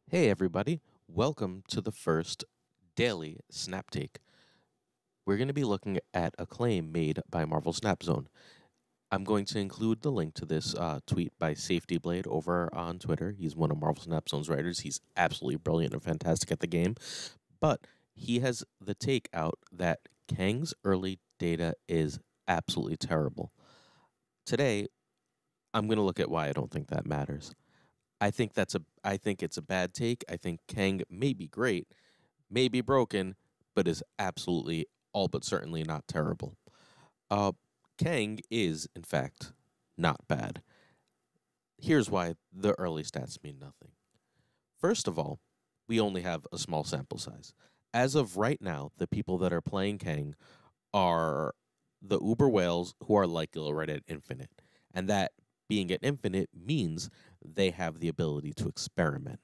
Hey, everybody. Welcome to the first daily Snap Take. We're going to be looking at a claim made by Marvel Snap Zone. I'm going to include the link to this tweet by Safety Blade over on Twitter. He's one of Marvel Snap Zone's writers. He's absolutely brilliant and fantastic at the game. But he has the take out that Kang's early data is absolutely terrible. Today, I'm going to look at why I don't think that matters. I think it's a bad take. I think Kang may be great, may be broken, but is absolutely all but certainly not terrible. Uh Kang is, in fact, not bad. Here's why the early stats mean nothing. First of all, we only have a small sample size. As of right now, the people that are playing Kang are the Uber whales who are likely right at infinite. And that being at infinite means they have the ability to experiment.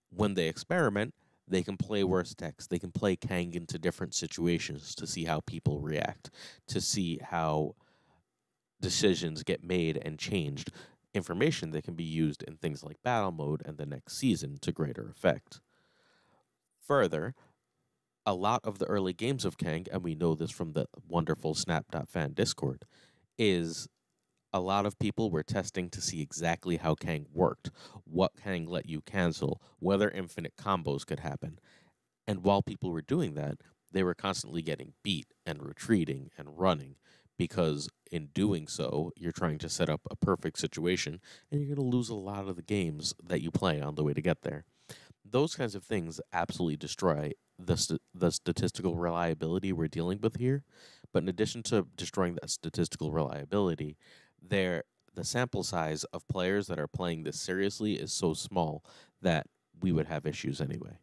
When they experiment, they can play worse decks. They can play Kang into different situations to see how people react, to see how decisions get made and changed. Information that can be used in things like battle mode and the next season to greater effect. Further, a lot of the early games of Kang, and we know this from the wonderful Snap.fan Discord, is a lot of people were testing to see exactly how Kang worked, what Kang let you cancel, whether infinite combos could happen. And while people were doing that, they were constantly getting beat and retreating and running because in doing so, you're trying to set up a perfect situation and you're going to lose a lot of the games that you play on the way to get there. Those kinds of things absolutely destroy the statistical reliability we're dealing with here. But in addition to destroying that statistical reliability, the sample size of players that are playing this seriously is so small that we would have issues anyway.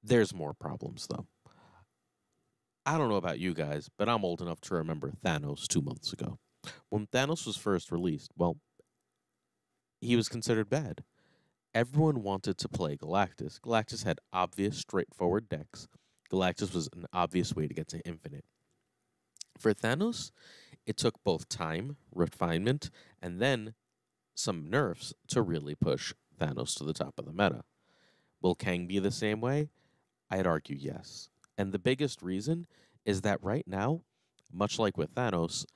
There's more problems though. I don't know about you guys, but I'm old enough to remember Thanos 2 months ago. When Thanos was first released, well, he was considered bad. Everyone wanted to play Galactus. Galactus had obvious, straightforward decks. Galactus was an obvious way to get to Infinite. For Thanos, it took both time, refinement, and then some nerfs to really push Thanos to the top of the meta. Will Kang be the same way? I'd argue yes. And the biggest reason is that right now, much like with Thanos,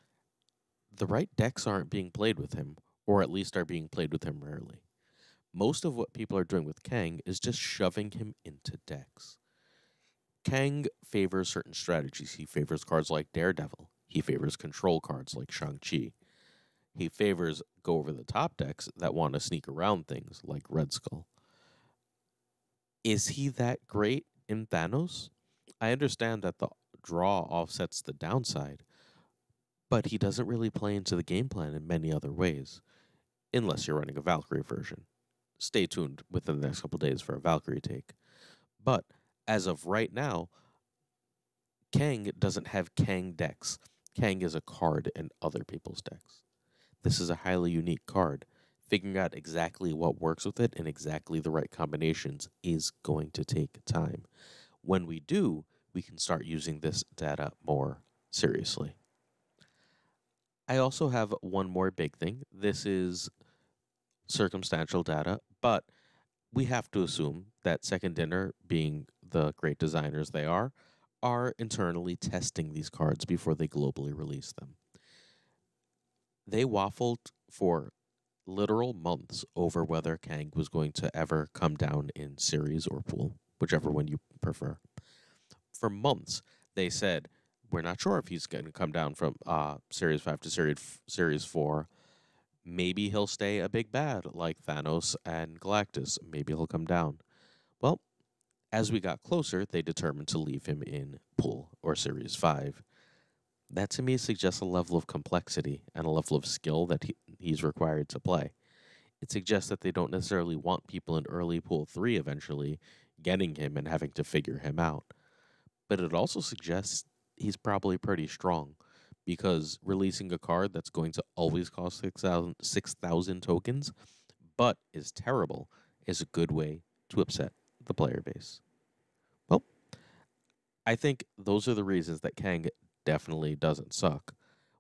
the right decks aren't being played with him, or at least are being played with him rarely. Most of what people are doing with Kang is just shoving him into decks. Kang favors certain strategies. He favors cards like Daredevil. He favors control cards like Shang-Chi. He favors go over the top decks that want to sneak around things like Red Skull. Is he that great in Thanos? I understand that the draw offsets the downside, but he doesn't really play into the game plan in many other ways, unless you're running a Valkyrie version. Stay tuned within the next couple days for a Valkyrie take. But as of right now, Kang doesn't have Kang decks. Kang is a card in other people's decks. This is a highly unique card. Figuring out exactly what works with it and exactly the right combinations is going to take time. When we do, we can start using this data more seriously. I also have one more big thing. This is circumstantial data, but we have to assume that Second Dinner, being the great designers they are internally testing these cards before they globally release them. They waffled for literal months over whether Kang was going to ever come down in series or pool, whichever one you prefer. For months, they said, we're not sure if he's going to come down from Series 5 to Series 4. Maybe he'll stay a big bad like Thanos and Galactus. Maybe he'll come down. Well, as we got closer, they determined to leave him in Pool or Series 5. That to me suggests a level of complexity and a level of skill that he's required to play. It suggests that they don't necessarily want people in early Pool 3 eventually getting him and having to figure him out. But it also suggests he's probably pretty strong because releasing a card that's going to always cost 6,000 tokens but is terrible is a good way to upset the player base. Well, I think those are the reasons that Kang definitely doesn't suck.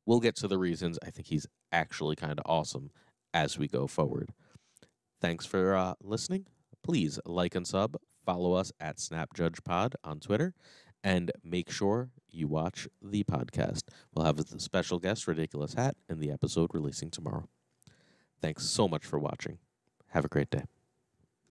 We'll get to the reasons I think he's actually kind of awesome as we go forward. Thanks for listening. Please like and sub, follow us at SnapJudgePod on Twitter, and make sure you watch the podcast. We'll have a special guest, Ridiculous Hat, in the episode releasing tomorrow. Thanks so much for watching. Have a great day.